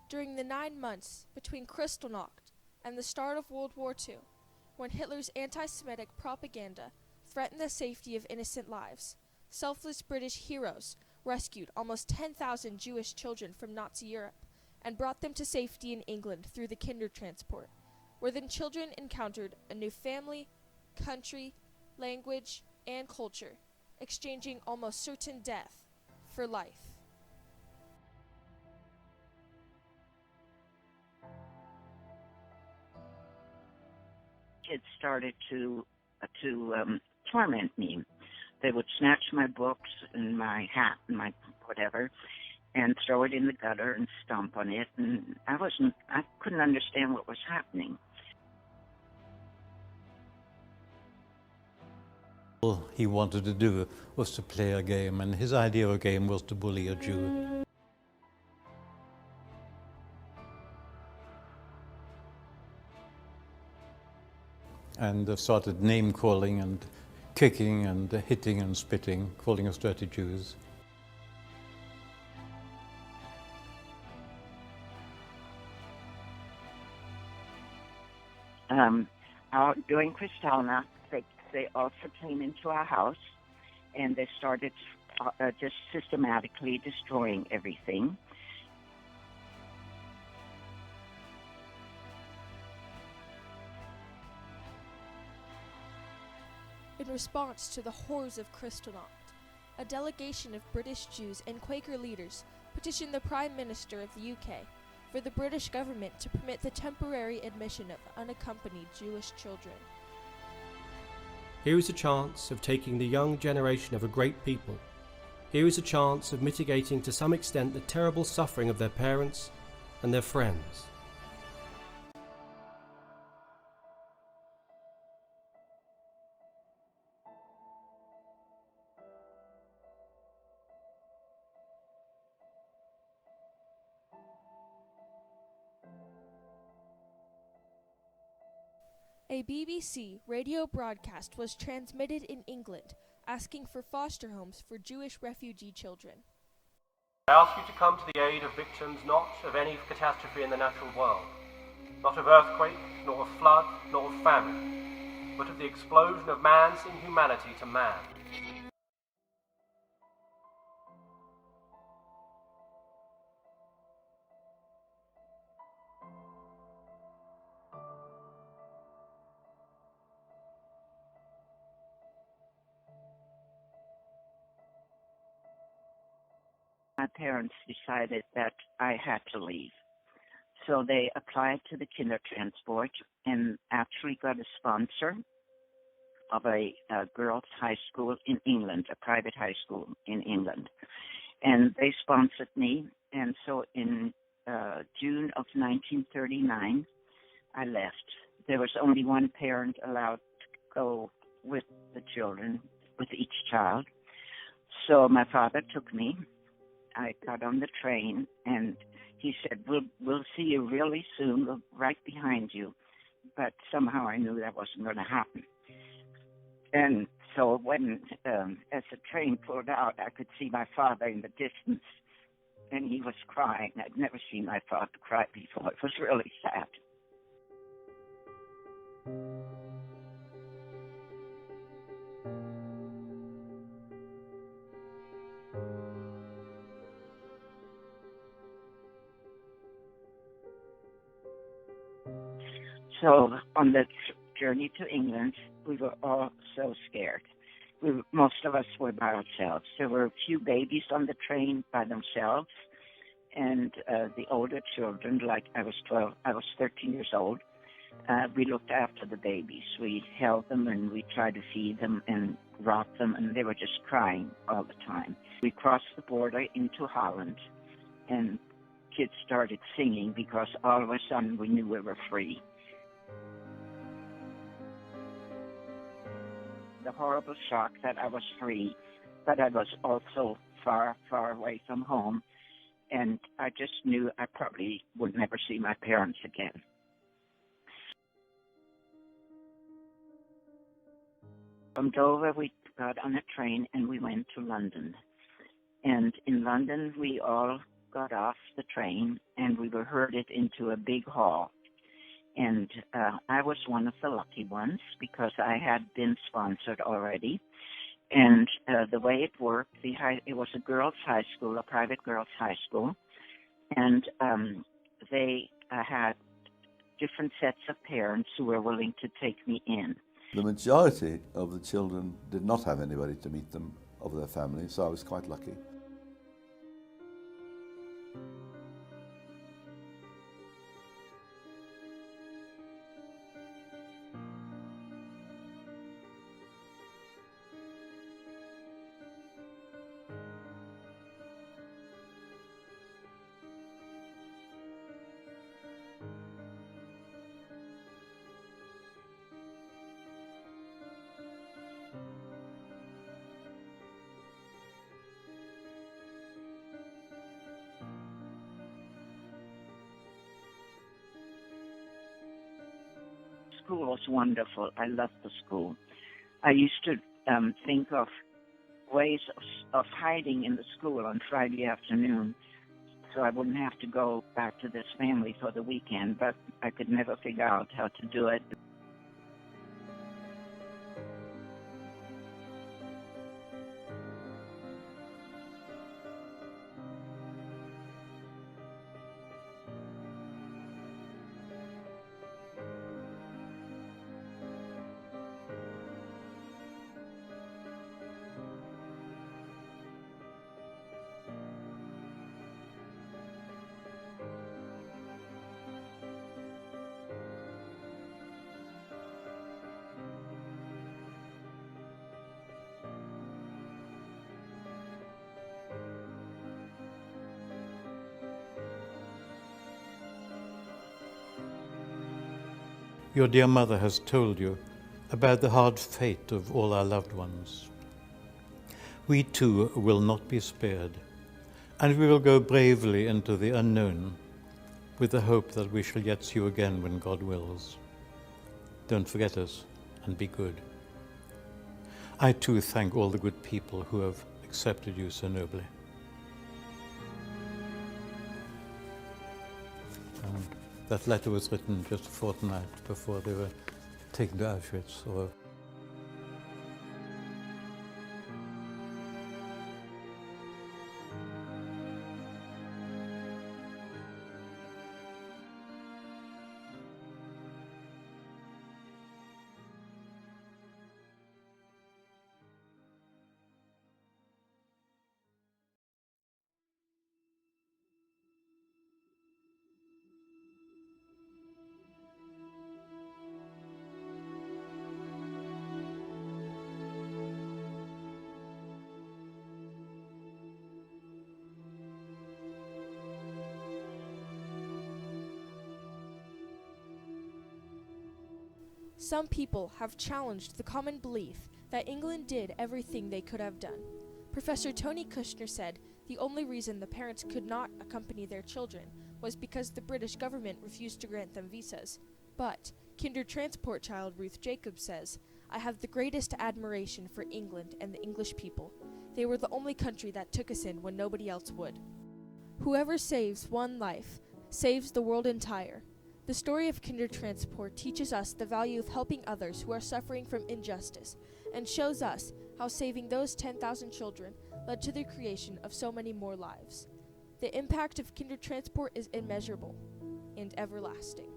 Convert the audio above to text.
During the 9 months between Kristallnacht and the start of World War II, when Hitler's anti-Semitic propaganda threatened the safety of innocent lives, selfless British heroes rescued almost 10,000 Jewish children from Nazi Europe and brought them to safety in England through the Kindertransport, where the children encountered a new family, country, language, and culture, exchanging almost certain death for life. Kids started to torment me. They would snatch my books and my hat and my whatever and throw it in the gutter and stomp on it, and I couldn't understand what was happening. All he wanted to do was to play a game, and his idea of a game was to bully a Jew. And started name-calling and kicking and hitting and spitting, calling us dirty Jews. During Kristallnacht, they also came into our house, and they started just systematically destroying everything. In response to the horrors of Kristallnacht, a delegation of British Jews and Quaker leaders petitioned the Prime Minister of the UK for the British government to permit the temporary admission of unaccompanied Jewish children. Here is a chance of taking the young generation of a great people. Here is a chance of mitigating to some extent the terrible suffering of their parents and their friends. A BBC radio broadcast was transmitted in England asking for foster homes for Jewish refugee children. I ask you to come to the aid of victims not of any catastrophe in the natural world, not of earthquake, nor of flood, nor of famine, but of the explosion of man's inhumanity to man. My parents decided that I had to leave. So they applied to the Kindertransport and actually got a sponsor of a girls' high school in England, a private high school in England. And they sponsored me. And so in June of 1939, I left. There was only one parent allowed to go with the children, with each child. So my father took me. I got on the train, and he said, we'll see you really soon. We're right behind you. But somehow I knew that wasn't going to happen. And so when, as the train pulled out, I could see my father in the distance, and he was crying. I'd never seen my father cry before. It was really sad. So on the journey to England, we were all so scared. Most of us were by ourselves. There were a few babies on the train by themselves, and the older children, like I was 13 years old, we looked after the babies. We held them and we tried to feed them and rock them, and they were just crying all the time. We crossed the border into Holland, and kids started singing because all of a sudden we knew we were free. The horrible shock that I was free, but I was also far, far away from home, and I just knew I probably would never see my parents again. From Dover, we got on a train and we went to London. And in London, we all got off the train, and we were herded into a big hall. And I was one of the lucky ones because I had been sponsored already. And the way it worked, it was a girls' high school, a private girls' high school, and they had different sets of parents who were willing to take me in. The majority of the children did not have anybody to meet them of their family, so I was quite lucky. School was wonderful. I loved the school. I used to think of ways of hiding in the school on Friday afternoon so I wouldn't have to go back to this family for the weekend, but I could never figure out how to do it. Your dear mother has told you about the hard fate of all our loved ones. We too will not be spared, and we will go bravely into the unknown with the hope that we shall yet see you again when God wills. Don't forget us, and be good. I too thank all the good people who have accepted you so nobly. That letter was written just a fortnight before they were taken to Auschwitz. Some people have challenged the common belief that England did everything they could have done. Professor Tony Kushner said the only reason the parents could not accompany their children was because the British government refused to grant them visas. But Kindertransport child Ruth Jacobs says, "I have the greatest admiration for England and the English people. They were the only country that took us in when nobody else would." Whoever saves one life saves the world entire. The story of Kindertransport teaches us the value of helping others who are suffering from injustice and shows us how saving those 10,000 children led to the creation of so many more lives. The impact of Kindertransport is immeasurable and everlasting.